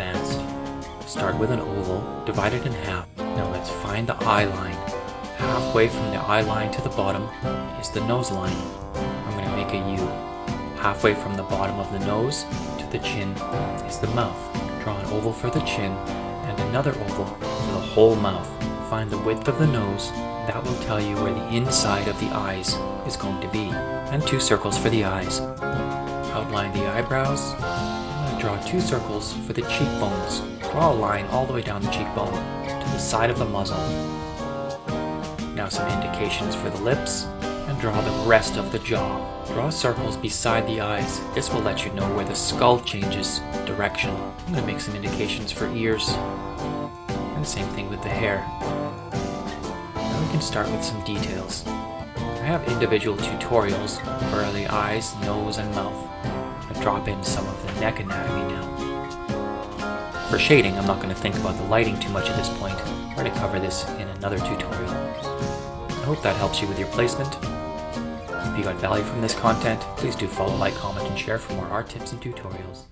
advanced. Start with an oval, divide it in half. Now let's find the eye line. Halfway from the eye line to the bottom is the nose line. I'm going to make a U. Halfway from the bottom of the nose to the chin is the mouth. Draw an oval for the chin and another oval for the whole mouth. Find the width of the nose. That will tell you where the inside of the eyes is going to be. And 2 circles for the eyes. Outline the eyebrows. I'm going to draw 2 circles for the cheekbones. Draw a line all the way down the cheekbone to the side of the muzzle. Now some indications for the lips, and draw the rest of the jaw. Draw circles beside the eyes. This will let you know where the skull changes direction. I'm going to make some indications for ears, and the same thing with the hair. Now we can start with some details. I have individual tutorials for the eyes, nose, and mouth. I'm going to drop in some of the neck anatomy now. For shading, I'm not going to think about the lighting too much at this point. We're going to cover this in another tutorial. I hope that helps you with your placement. If you got value from this content, please do follow, like, comment, and share for more art tips and tutorials.